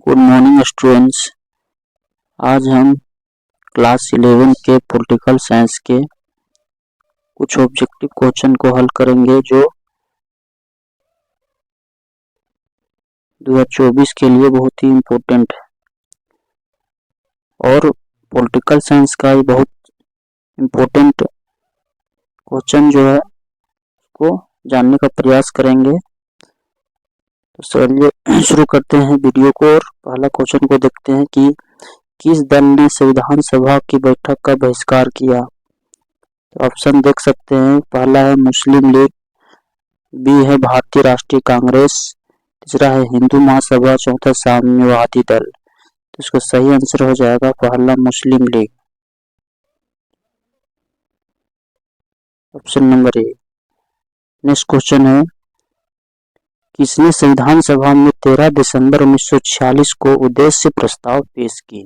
Good morning students. आज हम class 11 के पॉलिटिकल साइंस के कुछ ऑब्जेक्टिव क्वेश्चन को हल करेंगे जो 2024 के लिए बहुत ही इम्पोर्टेंट है। और पॉलिटिकल साइंस का ही बहुत इम्पोर्टेंट क्वेश्चन जो है उसको जानने का प्रयास करेंगे। तो चलिए शुरू करते हैं वीडियो को और पहला क्वेश्चन को देखते हैं कि किस दल ने संविधान सभा की बैठक का बहिष्कार किया। तो ऑप्शन देख सकते हैं, पहला है मुस्लिम लीग, बी है भारतीय राष्ट्रीय कांग्रेस, तीसरा है हिंदू महासभा, चौथा साम्यवादी दल। तो इसका सही आंसर हो जाएगा पहला Muslim League, option number A. Next question है, किसने संविधान सभा में 13 दिसंबर 1946 को उद्देश्य प्रस्ताव पेश की।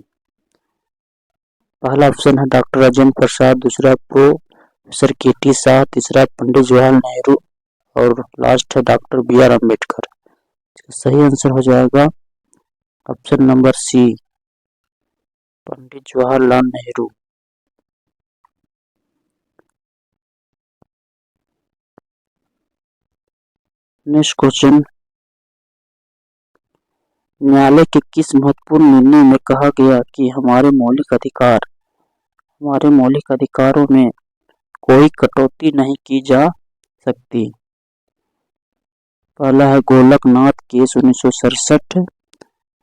पहला ऑप्शन है डॉक्टर राजेंद्र प्रसाद, दूसरा प्रोफेसर के.टी. शाह, तीसरा पंडित जवाहरलाल नेहरू और लास्ट है डॉक्टर बी.आर. अम्बेडकर। इसका सही आंसर हो जाएगा ऑप्शन नंबर सी, पंडित जवाहरलाल नेहरू। नेक्स्ट क्वेश्चन, न्यायालय के किस महत्वपूर्ण निर्णय में कहा गया कि हमारे मौलिक अधिकारों में कोई कटौती नहीं की जा सकती। पहला है गोलकनाथ केस 1967,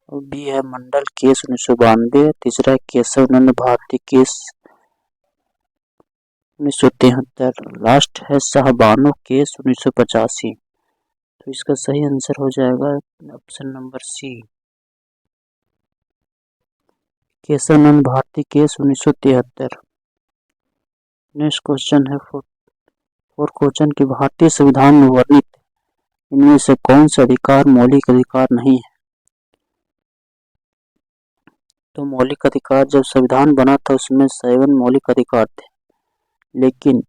और बी है मंडल केस 1992, तीसरा है केशव नंद भारती केस 1973, लास्ट है शाहबानो केस 1985। तो इसका सही आंसर हो जाएगा ऑप्शन नंबर सी, केशव नंद भारती केस 1973। नेक्स्ट क्वेश्चन है फोर क्वेश्चन की भारतीय संविधान में वर्णित इनमें से कौन सा अधिकार मौलिक अधिकार नहीं है। तो मौलिक अधिकार जब संविधान बना था उसमें 7 मौलिक अधिकार थे, लेकिन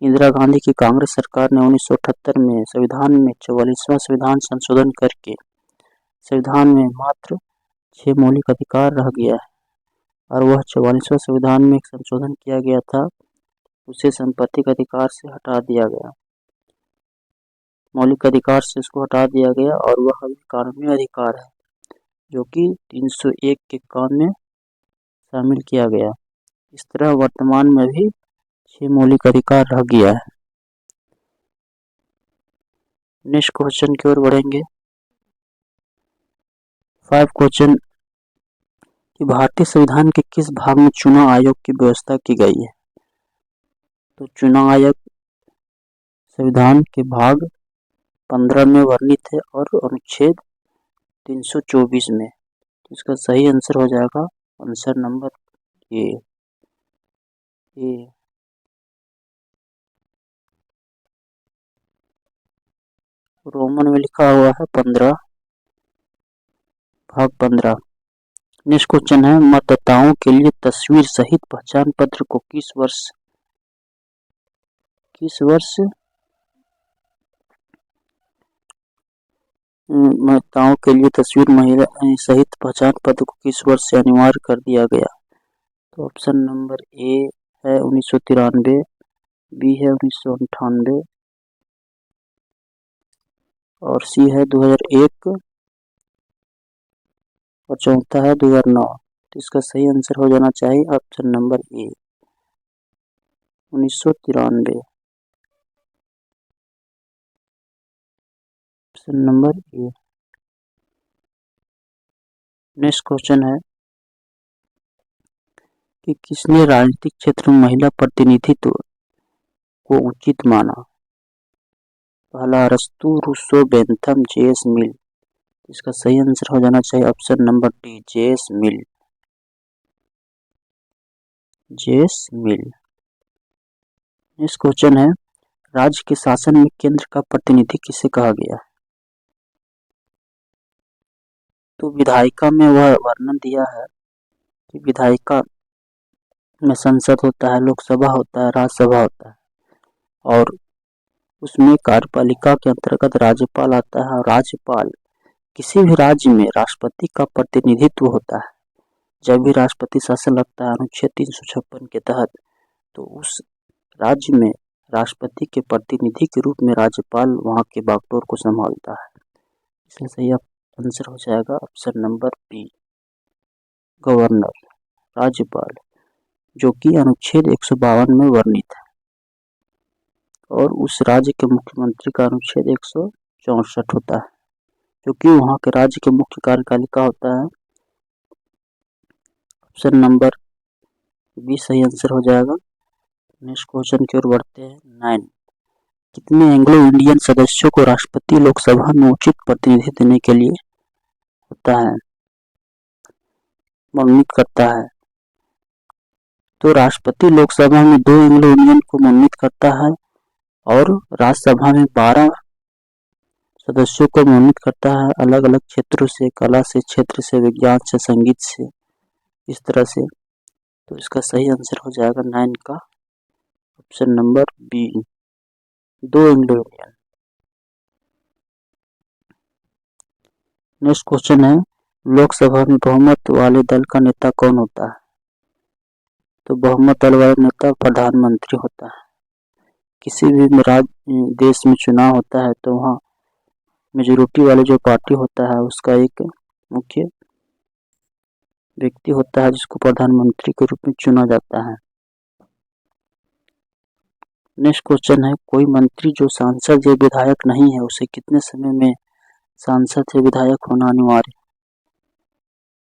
इंदिरा गांधी की कांग्रेस सरकार ने 1978 में संविधान में 44वां संविधान संशोधन करके संविधान में मात्र 6 मौलिक अधिकार रह गया है, और वह 44वां संविधान में एक संशोधन किया गया था, उसे संपत्ति अधिकार से हटा दिया गया, मौलिक अधिकार से उसको हटा दिया गया और वह अभी कानूनी अधिकार है जो कि 301 के काम में शामिल किया गया। इस तरह वर्तमान में भी 6 मौलिक अधिकार रह गया है। नेक्स्ट क्वेश्चन की ओर बढ़ेंगे। 5 क्वेश्चन कि भारतीय संविधान के किस भाग में चुनाव आयोग की व्यवस्था की गई है। तो चुनाव आयोग संविधान के भाग 15 में वर्णित है और अनुच्छेद 324 में। तो इसका सही आंसर हो जाएगा आंसर नंबर ए। रोमन में लिखा हुआ है 15, भाग 15। नेक्स्ट क्वेश्चन है, मतदाताओं के लिए तस्वीर सहित पहचान पत्र को किस वर्ष मतदाताओं के लिए तस्वीर महिला सहित पहचान पत्र को किस वर्ष से अनिवार्य कर दिया गया। तो ऑप्शन नंबर ए है 1993, बी है 1998 और सी है 2001 और चौथा है 2009। तो इसका सही आंसर हो जाना चाहिए option number A, 1993, option number A. Next question है कि किसने राजनीतिक क्षेत्र में महिला प्रतिनिधित्व को उचित माना। पहला अरस्तू, रूसो, बेंथम, जे.एस. मिल। इसका सही आंसर हो जाना चाहिए ऑप्शन नंबर डी, जे.एस. मिल। नेक्स्ट क्वेश्चन है, राज्य के शासन में केंद्र का प्रतिनिधि किसे कहा गया है। तो विधायिका में वह वर्णन दिया है कि विधायिका में संसद होता है, लोकसभा होता है, राज्यसभा होता है, और उसमें कार्यपालिका के अंतर्गत राज्यपाल आता है, और राज्यपाल किसी भी राज्य में राष्ट्रपति का प्रतिनिधित्व होता है। जब भी राष्ट्रपति शासन लगता है अनुच्छेद 356 के तहत, तो उस राज्य में राष्ट्रपति के प्रतिनिधि के रूप में राज्यपाल वहाँ के बागडोर को संभालता है। इसलिए सही आंसर हो जाएगा ऑप्शन नंबर बी, गवर्नर, राज्यपाल, जो कि अनुच्छेद 152 में वर्णित है। और उस राज्य के मुख्यमंत्री का अनुच्छेद 164 होता है, जो कि वहाँ के राज्य के मुख्य कार्यपालिका होता है। ऑप्शन नंबर बी सही आंसर हो जाएगा। नेक्स्ट क्वेश्चन की ओर बढ़ते हैं। 9, कितने एंग्लो इंडियन सदस्यों को राष्ट्रपति लोकसभा में उचित प्रतिनिधित्व देने के लिए होता है, मनोनीत करता है? तो राष्ट्रपति लोकसभा में 2 एंग्लो इंडियन को मनोनीत करता है और राज्यसभा में 12 सदस्यों को मनोनीत करता है, अलग अलग क्षेत्रों से, कला से, क्षेत्र से, विज्ञान से, संगीत से, इस तरह से। तो इसका सही आंसर हो जाएगा 9 का option number B, 2 Anglo Indian. Next question है, लोकसभा में बहुमत वाले दल का नेता कौन होता है? तो बहुमत दल वाला नेता प्रधानमंत्री होता है। किसी भी देश में चुनाव होता है तो वहाँ मेजोरिटी वाले जो पार्टी होता है उसका एक मुख्य व्यक्ति होता है जिसको प्रधानमंत्री के रूप में चुना जाता है। नेक्स्ट क्वेश्चन है, कोई मंत्री जो सांसद या विधायक नहीं है उसे कितने समय में सांसद या विधायक होना अनिवार्य?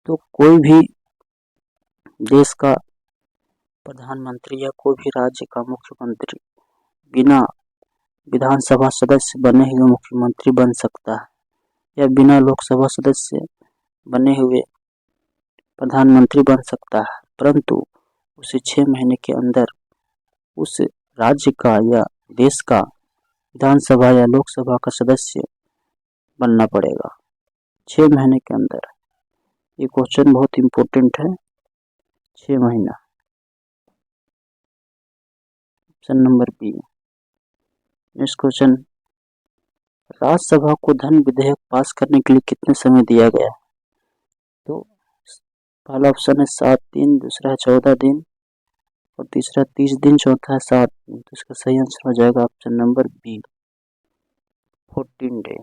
तो कोई भी देश का प्रधानमंत्री या कोई भी राज्य का मुख्यमंत्री बिना विधानसभा सदस्य बने हुए मुख्यमंत्री बन सकता है, या बिना लोकसभा सदस्य बने हुए प्रधानमंत्री बन सकता है, परंतु उसे 6 महीने के अंदर उस राज्य का या देश का विधानसभा या लोकसभा का सदस्य बनना पड़ेगा 6 महीने के अंदर। ये क्वेश्चन बहुत इम्पोर्टेंट है, 6 महीना। Option number B. Next question, Rajya Sabha को धन विधेयक पास करने के लिए कितने समय दिया गया? तो पहला ऑप्शन है 7 दिन, दूसरा है 14 दिन और तीसरा 30 दिन, चौथा है 7 दिन। तो इसका सही आंसर हो जाएगा option number B, 14 day.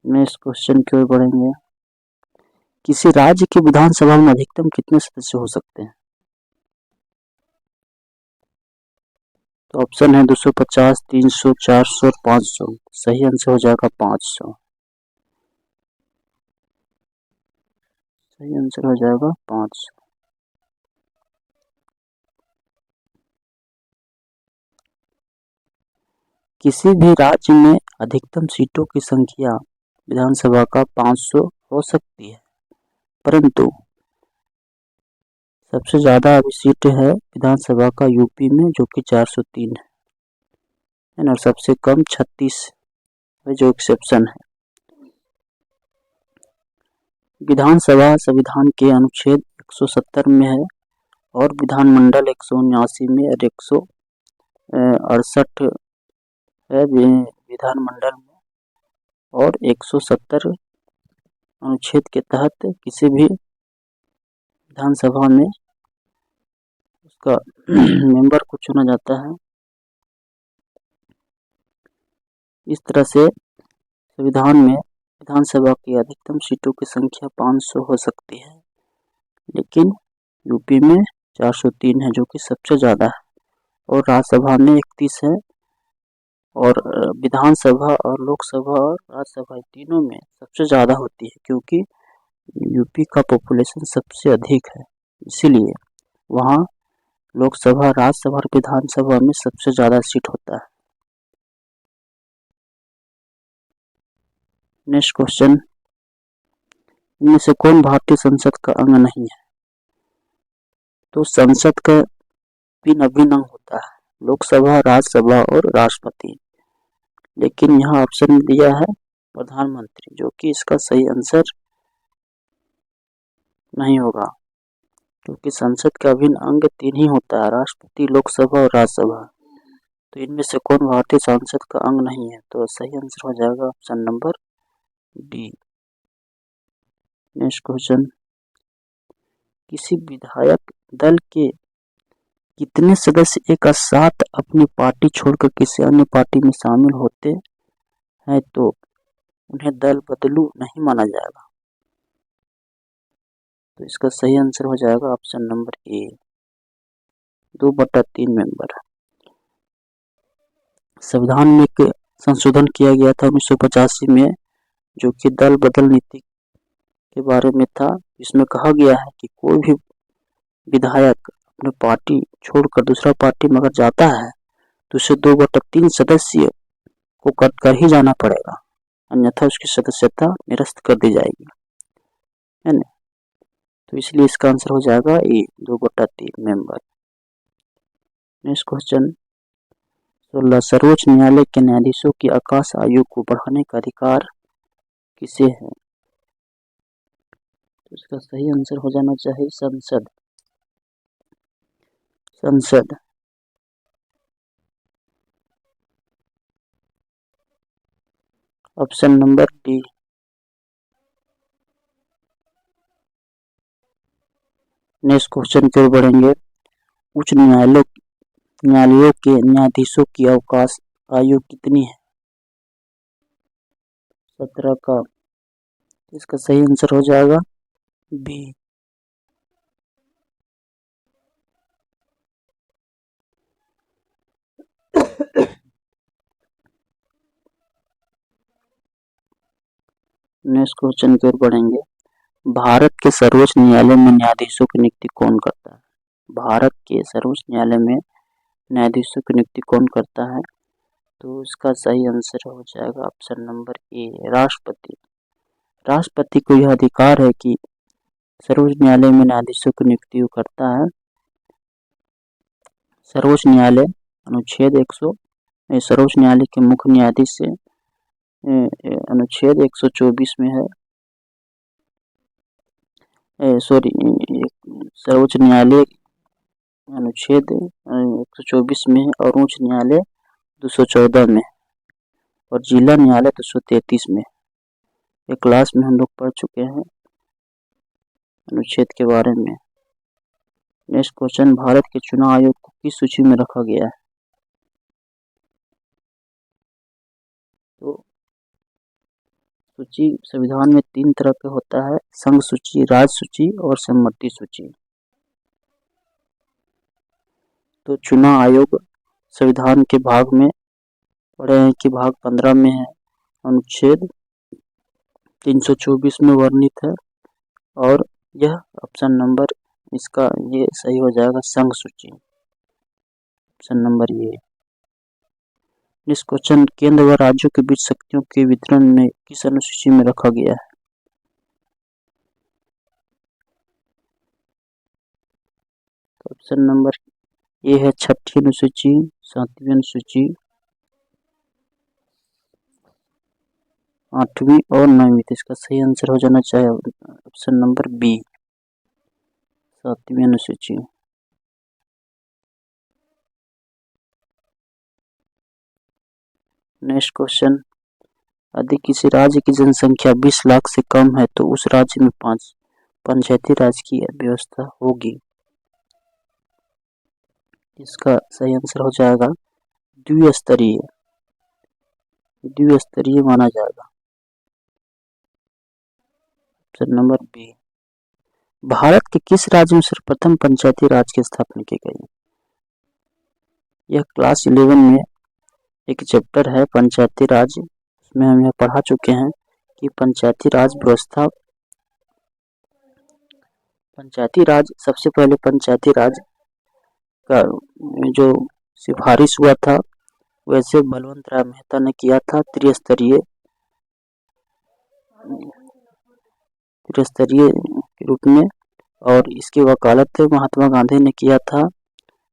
Next question की ओर बढ़ेंगे। किसी राज्य की विधानसभा में अधिकतम कितने सदस्य हो सकते हैं? तो ऑप्शन है 250, 300, 400 और 500। सही आंसर हो जाएगा 500। सही आंसर हो जाएगा 500। किसी भी राज्य में अधिकतम सीटों की संख्या विधानसभा का 500 हो सकती है, परंतु सबसे ज़्यादा अभी सीट है विधानसभा का यूपी में जो कि 403 है ना, सबसे कम 36 है जो एक्सेप्शन है। विधानसभा संविधान के अनुच्छेद 170 में है और विधानमंडल 179 में और 168 है विधानमंडल में, और 170 अनुच्छेद के तहत किसी भी विधानसभा में उसका मेंबर को चुना जाता है। इस तरह से संविधान में विधानसभा की अधिकतम सीटों की संख्या 500 हो सकती है, लेकिन यूपी में 403 है जो कि सबसे ज़्यादा है, और राज्यसभा में 31 है, और विधानसभा और लोकसभा और राज्यसभा तीनों में सबसे ज़्यादा होती है क्योंकि यूपी का पॉपुलेशन सबसे अधिक है, इसीलिए वहाँ लोकसभा, राज्यसभा और विधानसभा में सबसे ज़्यादा सीट होता है। नेक्स्ट क्वेश्चन, इनमें से कौन भारतीय संसद का अंग नहीं है? तो संसद का 3 अभिन्न अंग होता है, लोकसभा, राज्यसभा और राष्ट्रपति, लेकिन यहाँ ऑप्शन दिया है प्रधानमंत्री, जो कि इसका सही आंसर नहीं होगा क्योंकि संसद का अभिन्न अंग 3 ही होता है, राष्ट्रपति, लोकसभा और राज्यसभा। तो इनमें से कौन भारतीय संसद का अंग नहीं है? तो सही आंसर हो जाएगा option number D. Next question, किसी विधायक दल के कितने सदस्य एक साथ अपनी पार्टी छोड़कर किसी अन्य पार्टी में शामिल होते हैं तो उन्हें दल बदलू नहीं माना जाएगा? तो इसका सही आंसर हो जाएगा ऑप्शन नंबर ए, 2/3 मेंबर। संविधान में एक संशोधन किया गया था 1985 में, जो कि दल बदल नीति के बारे में था। इसमें कहा गया है कि कोई भी विधायक अपनी पार्टी छोड़कर दूसरा पार्टी में अगर जाता है तो उसे 2/3 सदस्य को कट कर ही जाना पड़ेगा, अन्यथा उसकी सदस्यता निरस्त कर दी जाएगी, है ना। तो इसलिए इसका आंसर हो जाएगा ए, 2/3 मेंबर। नेक्स्ट क्वेश्चन, 16 सर्वोच्च न्यायालय के न्यायाधीशों की अवकाश आयु को बढ़ाने का अधिकार किसे है? तो इसका सही आंसर हो जाना चाहिए संसद। Option number D. Next question की ओर बढ़ेंगे। उच्च न्यायालयों के न्यायाधीशों की अवकाश आयु कितनी है? 17 का। इसका सही आंसर हो जाएगा बी। नेक्स्ट क्वेश्चन की ओर बढ़ेंगे। भारत के सर्वोच्च न्यायालय में न्यायाधीशों की नियुक्ति कौन करता है? भारत के सर्वोच्च न्यायालय में न्यायाधीशों की नियुक्ति कौन करता है? तो इसका सही आंसर हो जाएगा ऑप्शन नंबर ए, राष्ट्रपति। राष्ट्रपति को यह अधिकार है कि सर्वोच्च न्यायालय में न्यायाधीशों की नियुक्ति करता है। सर्वोच्च न्यायालय अनुच्छेद 100 सर्वोच्च न्यायालय के मुख्य न्यायाधीश से अनुच्छेद 124 में है, सर्वोच्च न्यायालय अनुच्छेद 124 में है और उच्च न्यायालय 214 में और जिला न्यायालय 233 में। ये क्लास में हम लोग पढ़ चुके हैं अनुच्छेद के बारे में। नेक्स्ट क्वेश्चन, भारत के चुनाव आयोग को किस सूची में रखा गया है? तो सूची संविधान में 3 तरह का होता है, संघ सूची, राज्य सूची और सम्मति सूची। तो चुनाव आयोग संविधान के भाग में पढ़े हैं कि भाग 15 में है, अनुच्छेद 324 में वर्णित है और यह ऑप्शन नंबर इसका ये सही हो जाएगा संघ सूची, ऑप्शन नंबर ये। नेक्स्ट क्वेश्चन, केंद्र व राज्यों के बीच शक्तियों के वितरण में किस अनुसूची में रखा गया है? तो ऑप्शन नंबर ये है 6ठी अनुसूची, 7वीं अनुसूची, 8वीं और 9वीं। तो इसका सही आंसर हो जाना चाहिए ऑप्शन नंबर बी, 7वीं अनुसूची। नेक्स्ट क्वेश्चन, यदि किसी राज्य की जनसंख्या 20 लाख से कम है तो उस राज्य में 5 पंचायती राज की व्यवस्था होगी। इसका सही आंसर हो जाएगा द्विस्तरीय माना जाएगा, ऑप्शन नंबर बी। भारत के किस राज्य में सर्वप्रथम पंचायती राज की स्थापना की गई? यह क्लास 11 में एक चैप्टर है पंचायती राज, उसमें हम यह पढ़ा चुके हैं कि पंचायती राज सबसे पहले पंचायती राज का जो सिफारिश हुआ था वैसे बलवंत राय मेहता ने किया था त्रिस्तरीय के रूप में, और इसकी वकालत महात्मा गांधी ने किया था।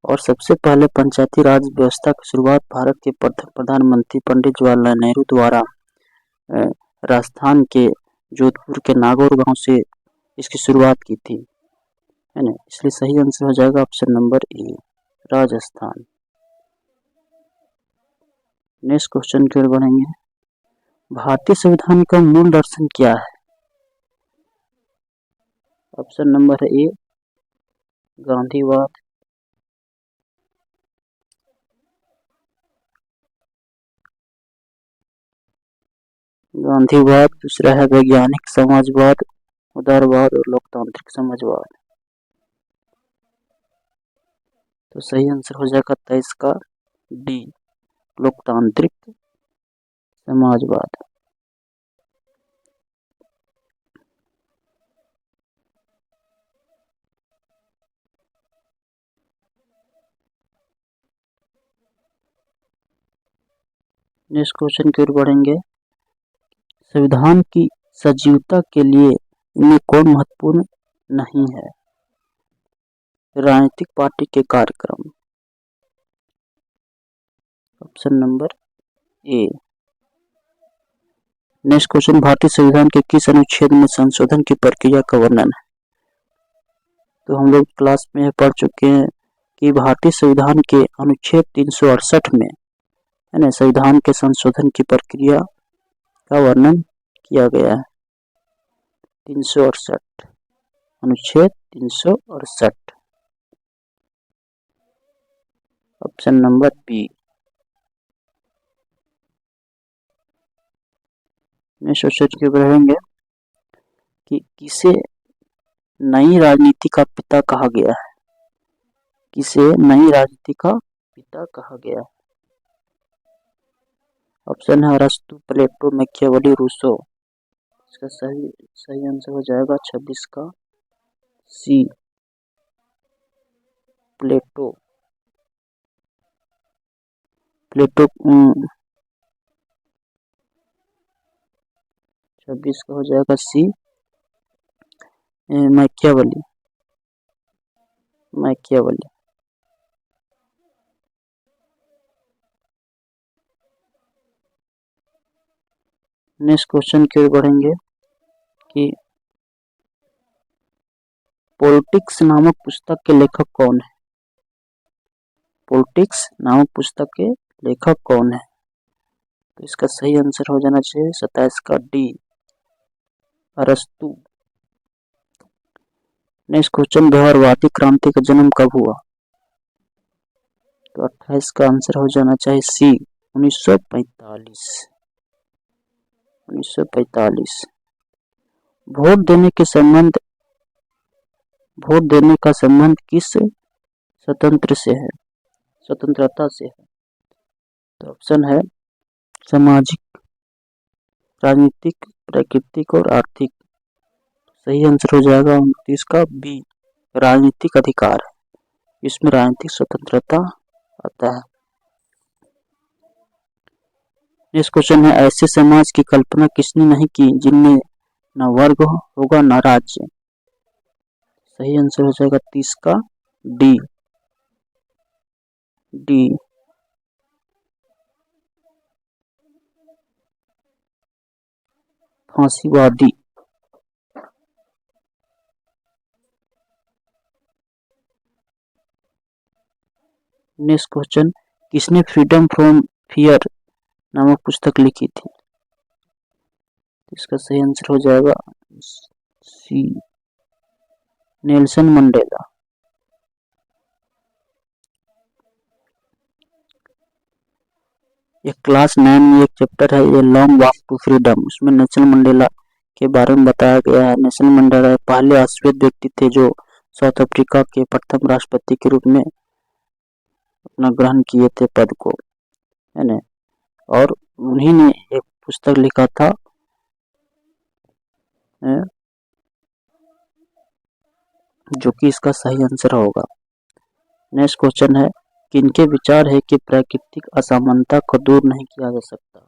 और सबसे पहले पंचायती राज व्यवस्था की शुरुआत भारत के प्रथम प्रधानमंत्री पंडित जवाहरलाल नेहरू द्वारा राजस्थान के जोधपुर के नागौर गांव से इसकी शुरुआत की थी, है ना। इसलिए सही आंसर हो जाएगा ऑप्शन नंबर ए, राजस्थान। नेक्स्ट क्वेश्चन की ओर बढ़ेंगे। भारतीय संविधान का मूल दर्शन क्या है? ऑप्शन नंबर ए गांधीवाद, दूसरा है वैज्ञानिक समाजवाद, उदारवाद और लोकतांत्रिक समाजवाद। तो सही आंसर हो जाएगा 23 का डी, लोकतांत्रिक समाजवाद। नेक्स्ट क्वेश्चन की ओर बढ़ेंगे। संविधान की सजीवता के लिए इनमें कौन महत्वपूर्ण नहीं है? राजनीतिक पार्टी के कार्यक्रम। Option number A. Next question, भारतीय संविधान के किस अनुच्छेद में संशोधन की प्रक्रिया का वर्णन है? तो हम लोग क्लास में पढ़ चुके हैं कि भारतीय संविधान के अनुच्छेद 368 में है ना संविधान के संशोधन की प्रक्रिया का वर्णन किया गया है। 368, अनुच्छेद 368। Option number B. Next question की बढ़ेंगे कि किसे नई राजनीति का पिता कहा गया है? किसे नई राजनीति का पिता कहा गया है? ऑप्शन है अरस्तु, प्लेटो, मैकियावेली, रूसो। इसका सही आंसर हो जाएगा 26 का सी, प्लेटो। 26 का हो जाएगा सी, मैकियावेली। नेक्स्ट क्वेश्चन की ओर बढ़ेंगे कि पॉलिटिक्स नामक पुस्तक के लेखक कौन है? पॉलिटिक्स नामक पुस्तक के लेखक कौन है? तो इसका सही आंसर हो जाना चाहिए 27 का डी, अरस्तु। नेक्स्ट क्वेश्चन, व्यवहारवादी क्रांति का जन्म कब हुआ? तो 28 का आंसर हो जाना चाहिए सी, 1945। वोट देने का संबंध किस स्वतंत्रता से है? तो ऑप्शन है सामाजिक, राजनीतिक, प्राकृतिक और आर्थिक। सही आंसर हो जाएगा 29 का बी, राजनीतिक अधिकार है, इसमें राजनीतिक स्वतंत्रता आता है। नेक्स्ट क्वेश्चन है, ऐसे समाज की कल्पना किसने नहीं की जिनमें न वर्ग होगा न राज्य? सही आंसर हो जाएगा 30 का डी, फांसीवादी। नेक्स्ट क्वेश्चन, किसने फ्रीडम फ्रॉम फियर नामक पुस्तक लिखी थी? इसका सही आंसर हो जाएगा सी, नेल्सन मंडेला। ये क्लास 9 में एक चैप्टर है, ये लॉन्ग वॉक टू फ्रीडम, उसमें नेल्सन मंडेला के बारे में बताया गया है। नेल्सन मंडेला पहले अश्वेत व्यक्ति थे जो साउथ अफ्रीका के प्रथम राष्ट्रपति के रूप में अपना ग्रहण किए थे पद को, है ना, और उन्हीं ने एक पुस्तक लिखा था जो कि इसका सही आंसर होगा। नेक्स्ट क्वेश्चन है, किनके विचार है कि प्राकृतिक असमानता को दूर नहीं किया जा सकता?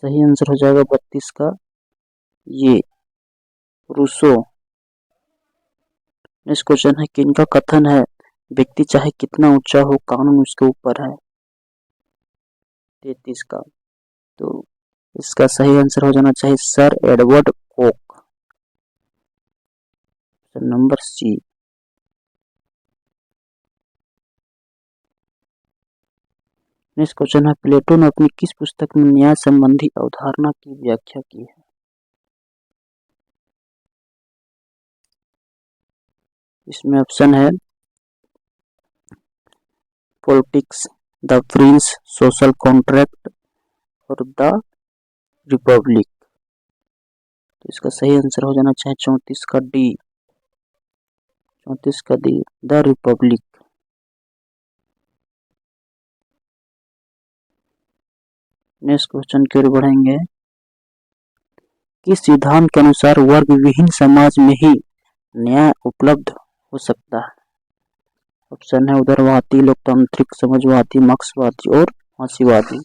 सही आंसर हो जाएगा 32 का ये, रूसो। नेक्स्ट क्वेश्चन है, किनका कथन है व्यक्ति चाहे कितना ऊंचा हो कानून उसके ऊपर है? 33 का। तो इसका सही आंसर हो जाना चाहिए sir Edward Coke. Option number C. Next question है, प्लेटो ने अपनी किस पुस्तक में न्याय संबंधी अवधारणा की व्याख्या की है? इसमें ऑप्शन है politics, the Prince, social contract और द रिपब्लिक। तो इसका सही आंसर हो जाना चाहिए 34 का डी, 34 का D, the Republic. Next question की ओर बढ़ेंगे, किस सिद्धांत के अनुसार वर्ग विहीन समाज में ही न्याय उपलब्ध हो सकता है? ऑप्शन है उदारवादी, लोकतांत्रिक, समाजवादी, मार्क्सवादी और फांसीवादी।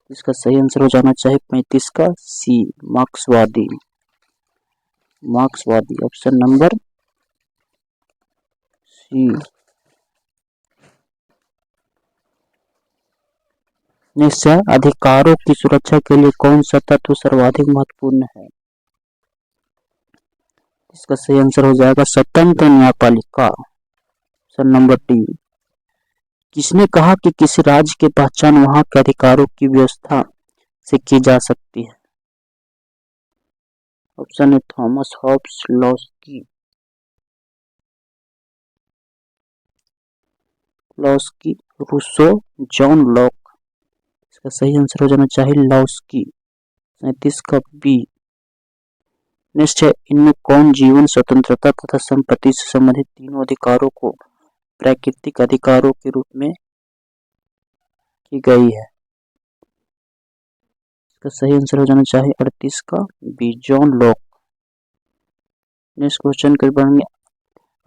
इसका सही आंसर हो जाना चाहिए 35 का सी, मार्क्सवादी। मार्क्सवादी, ऑप्शन नंबर सी। नेक्स्ट है, अधिकारों की सुरक्षा के लिए कौन सा तत्व सर्वाधिक महत्वपूर्ण है? इसका सही आंसर हो जाएगा स्वतंत्र न्यायपालिका, ऑप्शन नंबर डी। किसने कहा कि किसी राज्य की पहचान वहां के अधिकारों की व्यवस्था से की जा सकती है? ऑप्शन है Thomas Hobbes, Laski, Rousseau, John Locke. इसका सही आंसर हो जाना चाहिए लॉस्की, 37 का बी। नेक्स्ट है, इनमें कौन जीवन, स्वतंत्रता तथा संपत्ति से संबंधित तीनों अधिकारों को प्राकृतिक अधिकारों के रूप में की गई है? इसका सही आंसर हो जाना चाहिए 38 का B, John Locke. Next question कर बढ़ेंगे,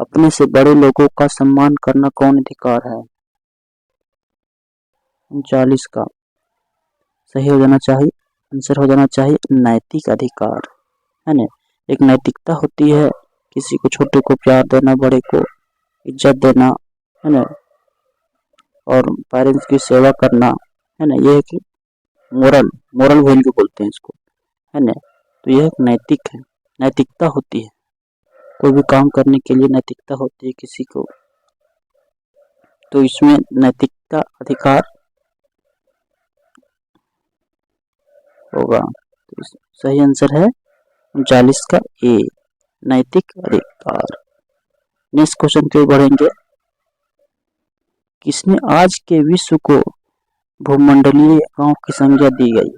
अपने से बड़े लोगों का सम्मान करना कौन अधिकार है? 39 का सही हो जाना चाहिए, आंसर हो जाना चाहिए नैतिक अधिकार, है ना। एक नैतिकता होती है, किसी को, छोटे को प्यार देना, बड़े को इज्जत देना, है ना, और पेरेंट्स की सेवा करना, है ना। ये एक मोरल वैल्यू बोलते हैं इसको, है ना। तो यह एक नैतिक है, नैतिकता होती है, कोई भी काम करने के लिए नैतिकता होती है किसी को, तो इसमें नैतिकता अधिकार होगा। तो सही आंसर है 39 का ए, नैतिक अधिकार। नेक्स्ट क्वेश्चन पे बढ़ेंगे, किसने आज के विश्व को भूमंडलीय गांव की संज्ञा दी गई?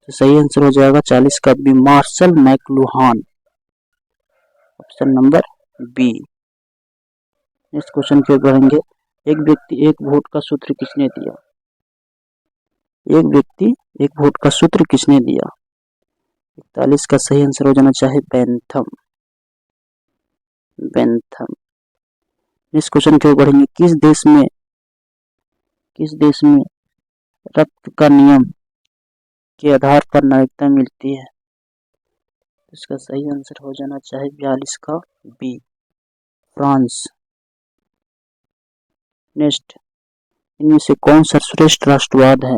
तो सही आंसर हो जाएगा 40 का B, Marshall McLuhan, option number B. Next question पे बढ़ेंगे, एक व्यक्ति एक वोट का सूत्र किसने दिया? एक व्यक्ति एक वोट का सूत्र किसने दिया? 41 का सही आंसर हो जाना चाहिए बेंथम। नेक्स्ट क्वेश्चन पे बढ़ेंगे, किस देश में रक्त का नियम के आधार पर नागरिकता मिलती है? इसका सही आंसर हो जाना चाहिए 42 का बी, फ्रांस। नेक्स्ट, इनमें से कौन सा श्रेष्ठ राष्ट्रवाद है?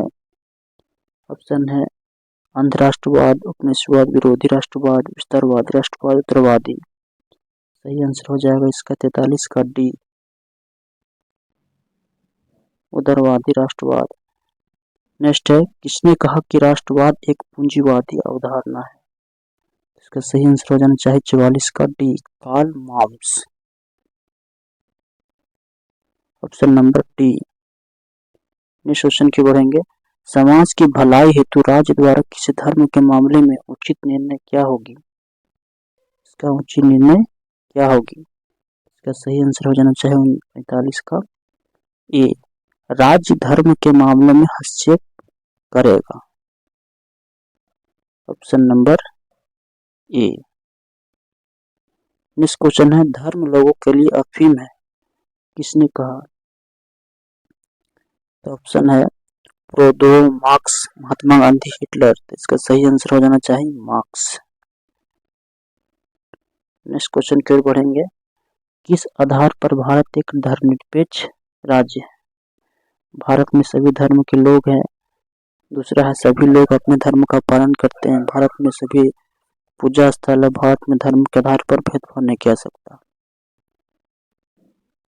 ऑप्शन है अंधराष्ट्रवाद, उपनिवेशवाद, विरोधी राष्ट्रवाद, विस्तारवादी राष्ट्रवाद, उत्तरवादी। सही आंसर हो जाएगा इसका 43 का डी, उदारवादी राष्ट्रवाद। नेक्स्ट है, किसने कहा कि राष्ट्रवाद एक पूंजीवादी अवधारणा है? इसका सही आंसर हो जाना चाहिए 44 का D, Karl Marx, option number D. Next question की बढ़ेंगे, समाज की भलाई हेतु राज्य द्वारा किसी धर्म के मामले में उचित निर्णय क्या होगी? इसका उचित निर्णय क्या होगी? इसका सही आंसर हो जाना चाहिए 45 का ए, राज्य धर्म के मामले में हस्तक्षेप करेगा, option number A. Next question है, धर्म लोगों के लिए अफीम है, किसने कहा? तो ऑप्शन है प्रोदो, मार्क्स, महात्मा गांधी, हिटलर। तो इसका सही आंसर हो जाना चाहिए मार्क्स। नेक्स्ट क्वेश्चन की ओर बढ़ेंगे, किस आधार पर भारत एक धर्मनिरपेक्ष राज्य है? भारत में सभी धर्म के लोग हैं। दूसरा है, सभी लोग अपने धर्म का पालन करते हैं। भारत में सभी पूजा स्थल है, भारत में धर्म के आधार पर भेदभाव नहीं किया सकता।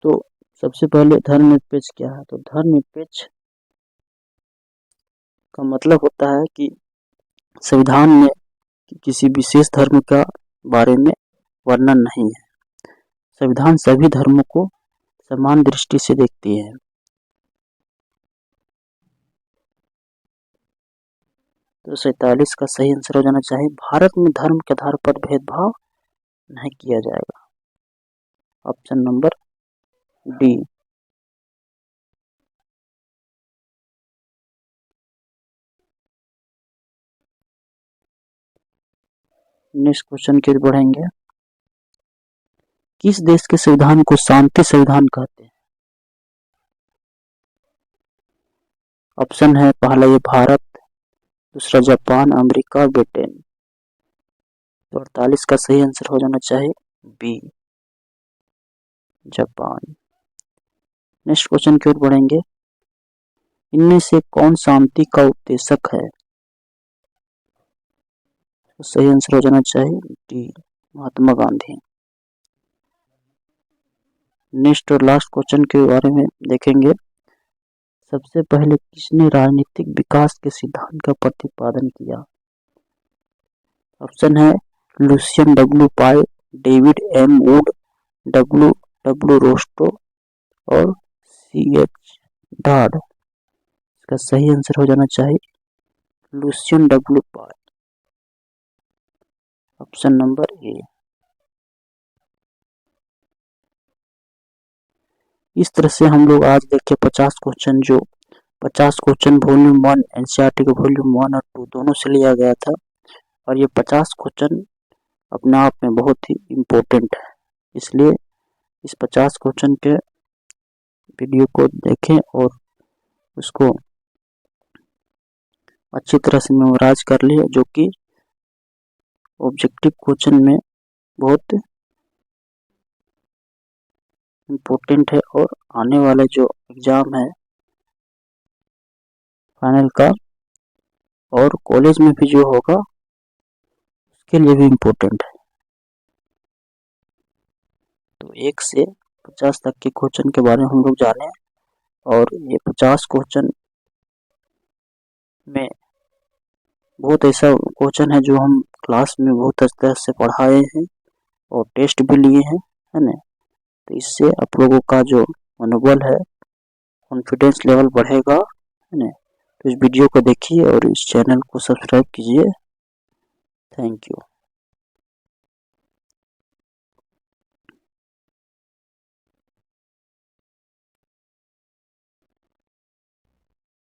तो सबसे पहले धर्मनिरपेक्ष क्या है? तो धर्मनिरपेक्ष का मतलब होता है कि संविधान में किसी विशेष धर्म का बारे में वर्णन नहीं है। संविधान सभी धर्मों को समान दृष्टि से देखती है। तो 47 का सही आंसर हो जाना चाहिए, भारत में धर्म के आधार पर भेदभाव नहीं किया जाएगा। Option number D. Next question की ओर बढ़ेंगे। किस देश के संविधान को शांति संविधान कहते हैं? ऑप्शन है पहला ये भारत, दूसरा जापान, अमेरिका, ब्रिटेन। तो 48 का सही आंसर हो जाना चाहिए बी, जापान। नेक्स्ट क्वेश्चन की ओर बढ़ेंगे। इनमें से कौन शांति का उपदेशक है? तो सही आंसर हो जाना चाहिए डी, महात्मा गांधी। नेक्स्ट और लास्ट क्वेश्चन के बारे में देखेंगे। सबसे पहले किसने राजनीतिक विकास के सिद्धांत का प्रतिपादन किया? ऑप्शन है Lucian W Pye, David M Wood, W W Rostow और सी एच डाड। इसका सही आंसर हो जाना चाहिए लुसियन डब्ल्यू पाई, ऑप्शन नंबर ए। इस तरह से हम लोग आज देखे 50 क्वेश्चन, जो 50 क्वेश्चन वॉल्यूम 1 एनसीईआरटी के वॉल्यूम 1 और 2 दोनों से लिया गया था। और ये 50 क्वेश्चन अपने आप में बहुत ही इम्पोर्टेंट है, इसलिए इस 50 क्वेश्चन के वीडियो को देखें और उसको अच्छी तरह से मेमोराइज कर लिए, जो कि ऑब्जेक्टिव क्वेश्चन में बहुत इम्पोर्टेंट है। और आने वाले जो एग्जाम है फाइनल का और कॉलेज में भी जो होगा उसके लिए भी इम्पोर्टेंट है। तो 1 से 50 तक के क्वेश्चन के बारे में हम लोग जाने, और ये 50 क्वेश्चन में बहुत ऐसा क्वेश्चन है जो हम क्लास में बहुत अच्छी तरह से पढ़ाए हैं और टेस्ट भी लिए हैं, है ना। तो इससे आप लोगों का जो मनोबल है, कॉन्फिडेंस लेवल बढ़ेगा, है ना। तो इस वीडियो को देखिए और इस चैनल को सब्सक्राइब कीजिए। Thank you.